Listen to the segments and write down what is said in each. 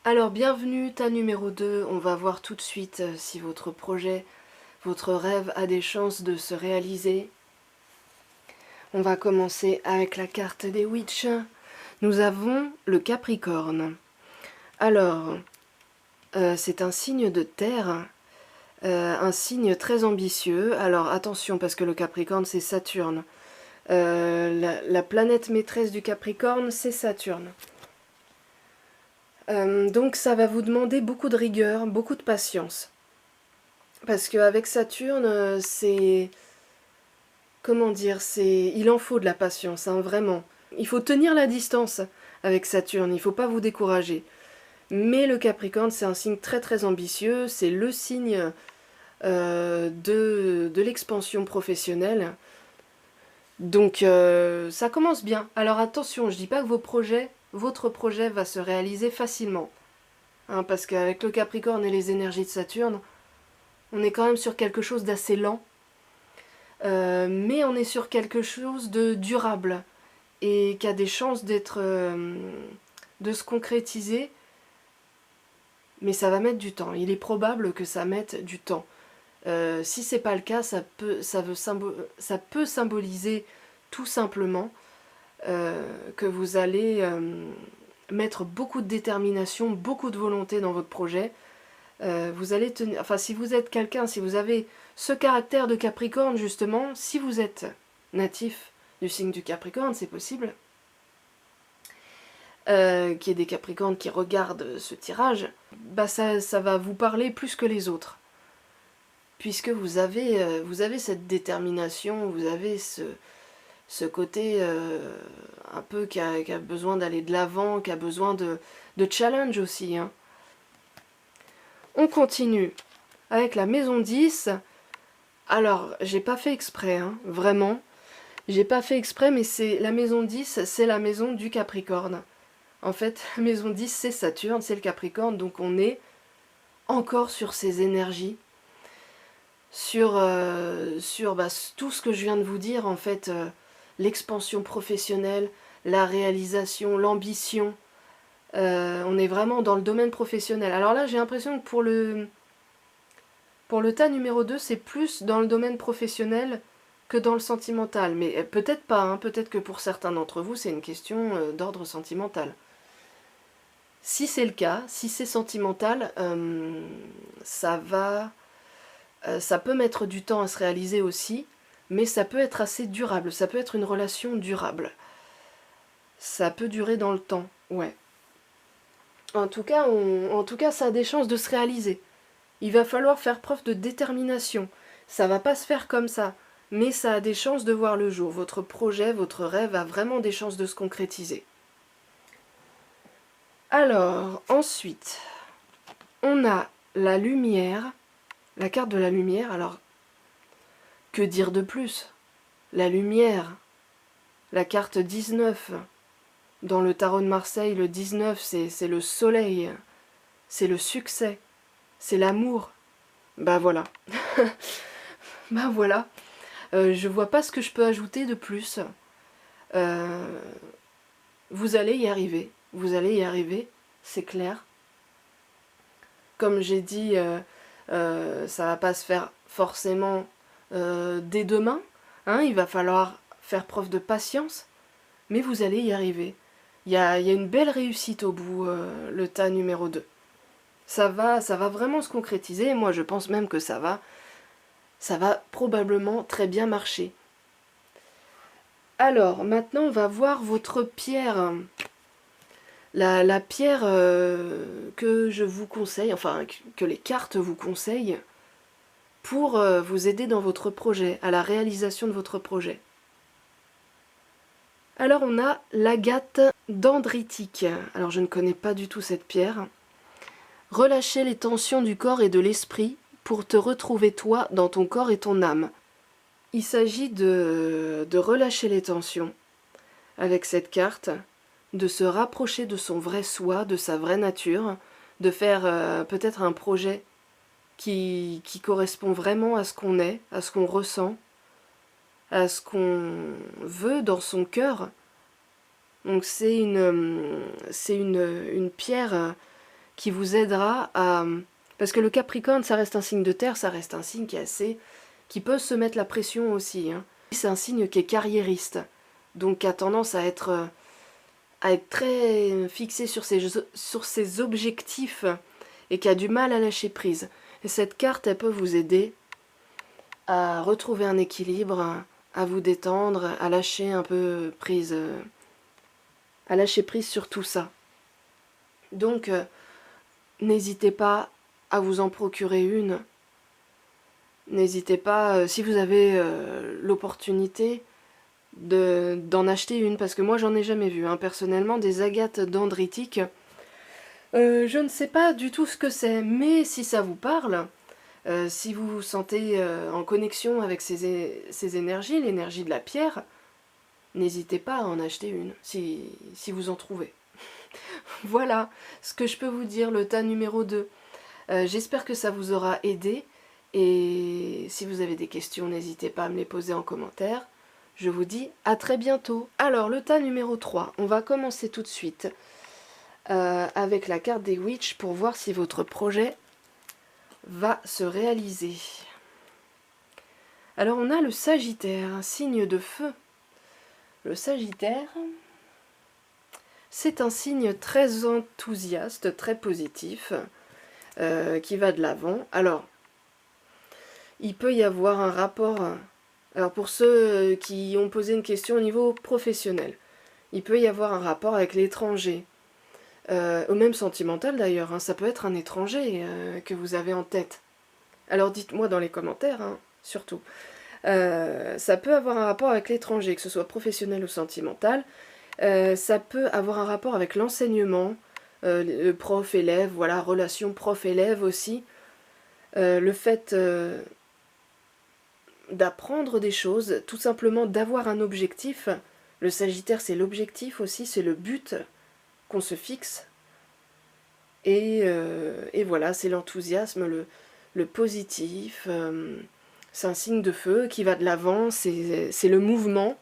Alors bienvenue, tas numéro 2, on va voir tout de suite si votre projet, votre rêve a des chances de se réaliser. On va commencer avec la carte des Witches. Nous avons le Capricorne. Alors, c'est un signe de terre, un signe très ambitieux. Alors attention parce que le Capricorne c'est Saturne. La planète maîtresse du Capricorne c'est Saturne. Donc ça va vous demander beaucoup de rigueur, beaucoup de patience. Parce qu'avec Saturne, c'est... Comment dire, c'est... Il en faut de la patience, hein, vraiment. Il faut tenir la distance avec Saturne, il ne faut pas vous décourager. Mais le Capricorne, c'est un signe très très ambitieux, c'est le signe de l'expansion professionnelle. Donc ça commence bien. Alors attention, je ne dis pas que votre projet va se réaliser facilement. Hein, parce qu'avec le Capricorne et les énergies de Saturne, on est quand même sur quelque chose d'assez lent. Mais on est sur quelque chose de durable et qui a des chances de se concrétiser, mais ça va mettre du temps. Il est probable que ça mette du temps. Si c'est pas le cas, ça peut symboliser tout simplement que vous allez mettre beaucoup de détermination, beaucoup de volonté dans votre projet. Vous allez tenir, enfin si vous êtes quelqu'un, si vous avez ce caractère de Capricorne justement, si vous êtes natif du signe du Capricorne, c'est possible, qu'il y ait des Capricornes qui regardent ce tirage, bah ça va vous parler plus que les autres. Puisque vous avez cette détermination, vous avez ce côté un peu qui a besoin d'aller de l'avant, qui a besoin de challenge aussi. Hein. On continue avec la maison 10. Alors, j'ai pas fait exprès, hein, vraiment. J'ai pas fait exprès, mais c'est la maison 10, c'est la maison du Capricorne. En fait, la maison 10, c'est Saturne, c'est le Capricorne, donc on est encore sur ces énergies, sur tout ce que je viens de vous dire, en fait, l'expansion professionnelle, la réalisation, l'ambition. On est vraiment dans le domaine professionnel. Alors là, j'ai l'impression que pour le tas numéro 2, c'est plus dans le domaine professionnel que dans le sentimental. Mais peut-être pas, hein, peut-être que pour certains d'entre vous, c'est une question d'ordre sentimental. Si c'est le cas, si c'est sentimental, ça peut mettre du temps à se réaliser aussi, mais ça peut être assez durable, ça peut être une relation durable. Ça peut durer dans le temps, ouais. En tout cas, ça a des chances de se réaliser. Il va falloir faire preuve de détermination. Ça va pas se faire comme ça, mais ça a des chances de voir le jour. Votre projet, votre rêve a vraiment des chances de se concrétiser. Alors, ensuite, on a la lumière, la carte de la lumière. Alors, que dire de plus? La lumière, la carte 19. Dans le tarot de Marseille, le 19, c'est le soleil, c'est le succès, c'est l'amour. Bah voilà. Bah voilà. Je vois pas ce que je peux ajouter de plus. Vous allez y arriver. Vous allez y arriver, c'est clair. Comme j'ai dit, ça va pas se faire forcément dès demain. Hein, il va falloir faire preuve de patience, mais vous allez y arriver. Il y a une belle réussite au bout, le tas numéro 2. Ça va vraiment se concrétiser, et moi je pense même que ça va probablement très bien marcher. Alors, maintenant on va voir votre pierre. La pierre que je vous conseille, enfin que les cartes vous conseillent, pour vous aider dans votre projet, à la réalisation de votre projet. Alors on a l'agate dendritique. Alors je ne connais pas du tout cette pierre. Relâcher les tensions du corps et de l'esprit pour te retrouver toi dans ton corps et ton âme. Il s'agit de relâcher les tensions avec cette carte, de se rapprocher de son vrai soi, de sa vraie nature, de faire peut-être un projet qui correspond vraiment à ce qu'on est, à ce qu'on ressent, à ce qu'on veut dans son cœur. Donc c'est une pierre qui vous aidera à... Parce que le Capricorne, ça reste un signe de terre, ça reste un signe qui peut se mettre la pression aussi, hein. C'est un signe qui est carriériste, donc qui a tendance à être très fixé sur ses objectifs et qui a du mal à lâcher prise. Et cette carte, elle peut vous aider à retrouver un équilibre, à vous détendre, à lâcher un peu prise, sur tout ça. Donc, n'hésitez pas à vous en procurer une. N'hésitez pas, si vous avez l'opportunité, d'en acheter une, parce que moi j'en ai jamais vu, hein, personnellement, des agates dendritiques. Je ne sais pas du tout ce que c'est, mais si ça vous parle, si vous vous sentez en connexion avec ces énergies, l'énergie de la pierre, n'hésitez pas à en acheter une, si vous en trouvez. Voilà ce que je peux vous dire, le tas numéro 2. J'espère que ça vous aura aidé, et si vous avez des questions, n'hésitez pas à me les poser en commentaire. Je vous dis à très bientôt. Alors, le tas numéro 3, on va commencer tout de suite avec la carte des Witches pour voir si votre projet va se réaliser. Alors, on a le Sagittaire, un signe de feu. Le Sagittaire, c'est un signe très enthousiaste, très positif, qui va de l'avant. Alors, il peut y avoir un rapport... Alors pour ceux qui ont posé une question au niveau professionnel, il peut y avoir un rapport avec l'étranger, ou même sentimental d'ailleurs, hein, ça peut être un étranger que vous avez en tête. Alors dites-moi dans les commentaires, hein, surtout. Ça peut avoir un rapport avec l'étranger, que ce soit professionnel ou sentimental. Ça peut avoir un rapport avec l'enseignement, le prof-élève, voilà, relation prof-élève aussi. Le fait... d'apprendre des choses, tout simplement d'avoir un objectif. Le Sagittaire, c'est l'objectif aussi, c'est le but qu'on se fixe. Et voilà, c'est l'enthousiasme, le positif. C'est un signe de feu qui va de l'avant, c'est le mouvement.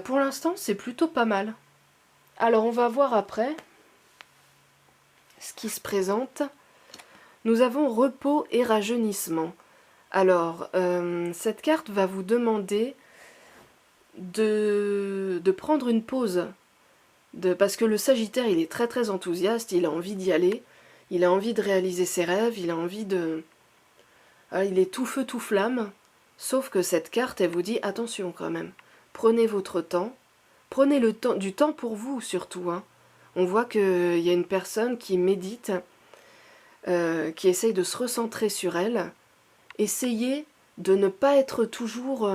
Pour l'instant, c'est plutôt pas mal. Alors, on va voir après ce qui se présente. Nous avons repos et rajeunissement. Alors, cette carte va vous demander de prendre une pause. Parce que le Sagittaire, il est très très enthousiaste, il a envie d'y aller, il a envie de réaliser ses rêves, il a envie de... il est tout feu, tout flamme. Sauf que cette carte, elle vous dit, attention quand même, prenez votre temps, prenez du temps pour vous surtout, hein. On voit qu'il y a une personne qui médite, qui essaye de se recentrer sur elle. Essayez de ne pas être toujours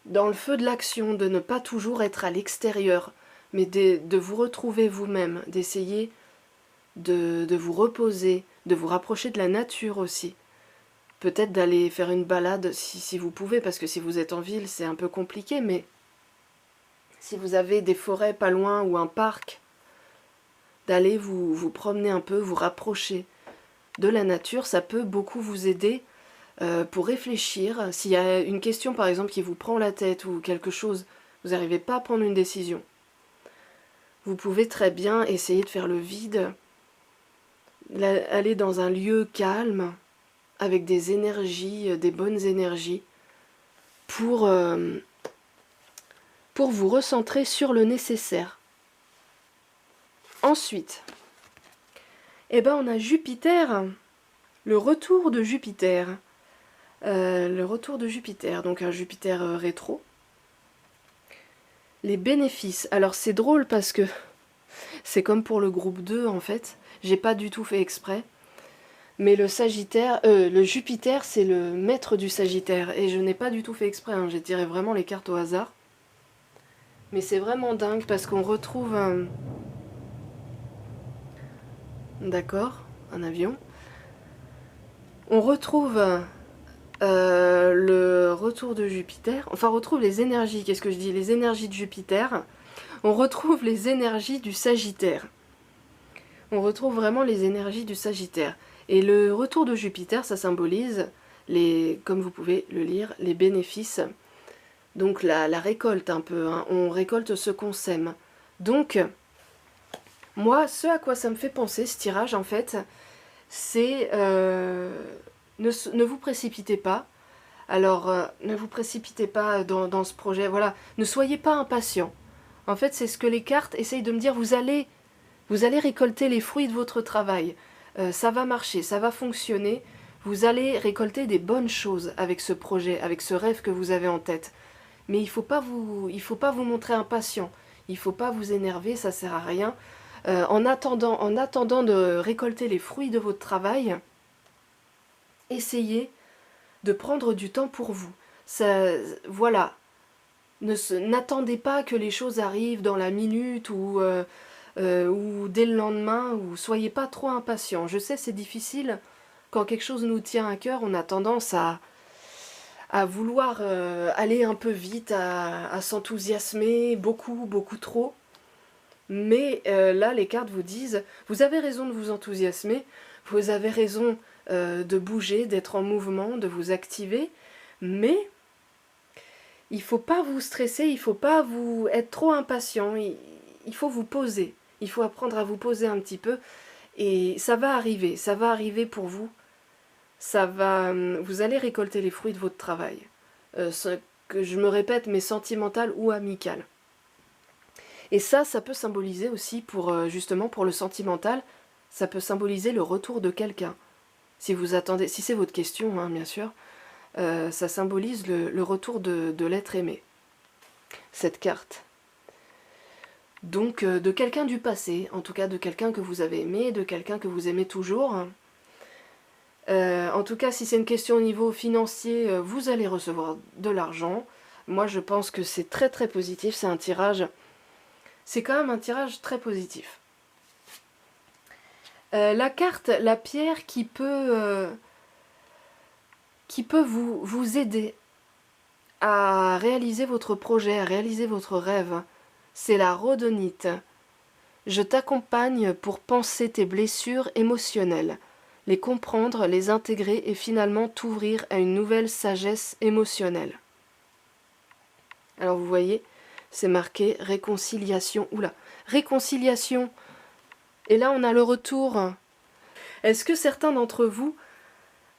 dans le feu de l'action, de ne pas toujours être à l'extérieur, mais de vous retrouver vous-même, d'essayer de vous reposer, de vous rapprocher de la nature aussi. Peut-être d'aller faire une balade si vous pouvez, parce que si vous êtes en ville, c'est un peu compliqué, mais si vous avez des forêts pas loin ou un parc, d'aller vous promener un peu, vous rapprocher de la nature, ça peut beaucoup vous aider pour réfléchir. S'il y a une question par exemple qui vous prend la tête ou quelque chose, vous n'arrivez pas à prendre une décision, vous pouvez très bien essayer de faire le vide, aller dans un lieu calme, avec des énergies, des bonnes énergies, pour vous recentrer sur le nécessaire. Ensuite, on a Jupiter, le retour de Jupiter. Donc un Jupiter rétro. Les bénéfices. Alors c'est drôle parce que c'est comme pour le groupe 2 en fait. J'ai pas du tout fait exprès. Mais le Jupiter, c'est le maître du Sagittaire. Et je n'ai pas du tout fait exprès, hein. J'ai tiré vraiment les cartes au hasard. Mais c'est vraiment dingue parce qu'on retrouve un... D'accord, un avion. On retrouve le retour de Jupiter. Enfin, on retrouve les énergies, qu'est-ce que je dis? Les énergies de Jupiter. On retrouve les énergies du Sagittaire. On retrouve vraiment les énergies du Sagittaire. Et le retour de Jupiter, ça symbolise, comme vous pouvez le lire, les bénéfices. Donc la récolte un peu, hein. On récolte ce qu'on sème. Donc, Moi, ce à quoi ça me fait penser, ce tirage, en fait, c'est ne vous précipitez pas. Alors, ne vous précipitez pas dans ce projet, voilà. Ne soyez pas impatient. En fait, c'est ce que les cartes essayent de me dire. Vous allez récolter les fruits de votre travail. Ça va marcher, ça va fonctionner. Vous allez récolter des bonnes choses avec ce projet, avec ce rêve que vous avez en tête. Mais il faut pas vous montrer impatient. Il faut pas vous énerver, ça sert à rien. En attendant de récolter les fruits de votre travail, essayez de prendre du temps pour vous. Ça, voilà. N'attendez pas que les choses arrivent dans la minute ou dès le lendemain, ou soyez pas trop impatient. Je sais, c'est difficile. Quand quelque chose nous tient à cœur, on a tendance à vouloir aller un peu vite, à s'enthousiasmer beaucoup trop. Mais là, les cartes vous disent, vous avez raison de vous enthousiasmer, vous avez raison de bouger, d'être en mouvement, de vous activer, mais il ne faut pas vous stresser, il ne faut pas vous être trop impatient, il faut vous poser, il faut apprendre à vous poser un petit peu, et ça va arriver pour vous, vous allez récolter les fruits de votre travail, que je me répète, mais sentimental ou amical. Et ça peut symboliser aussi, justement pour le sentimental, ça peut symboliser le retour de quelqu'un. Si vous attendez, si c'est votre question, hein, bien sûr, ça symbolise le retour de l'être aimé, cette carte. Donc de quelqu'un du passé, en tout cas de quelqu'un que vous avez aimé, de quelqu'un que vous aimez toujours. En tout cas, si c'est une question au niveau financier, vous allez recevoir de l'argent. Moi, je pense que c'est très positif, c'est un tirage... C'est quand même un tirage très positif. La carte, la pierre qui peut vous aider à réaliser votre projet, à réaliser votre rêve, c'est la rhodonite. Je t'accompagne pour penser tes blessures émotionnelles, les comprendre, les intégrer et finalement t'ouvrir à une nouvelle sagesse émotionnelle. Alors vous voyez, c'est marqué réconciliation. Oula, réconciliation. Et là, on a le retour. Est-ce que certains d'entre vous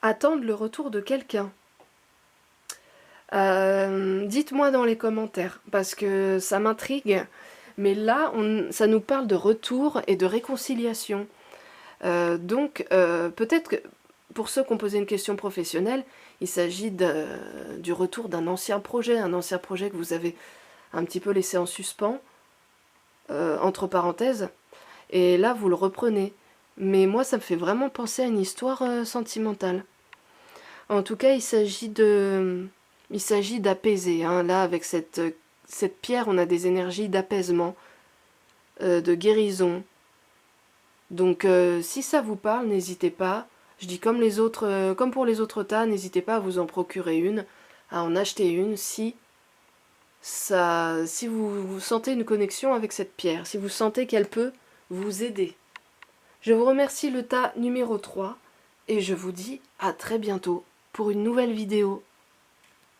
attendent le retour de quelqu'un? Dites-moi dans les commentaires, parce que ça m'intrigue. Mais là, ça nous parle de retour et de réconciliation. Donc, peut-être que pour ceux qui ont posé une question professionnelle, il s'agit du retour d'un ancien projet que vous avez un petit peu laissé en suspens, entre parenthèses, et là vous le reprenez. Mais moi ça me fait vraiment penser à une histoire sentimentale. En tout cas, il s'agit d'apaiser, hein. Là avec cette pierre, on a des énergies d'apaisement, de guérison. Donc si ça vous parle, n'hésitez pas. Je dis comme pour les autres tas, n'hésitez pas à vous en procurer une, à en acheter une si vous sentez une connexion avec cette pierre, si vous sentez qu'elle peut vous aider. Je vous remercie, le tas numéro 3, et je vous dis à très bientôt pour une nouvelle vidéo.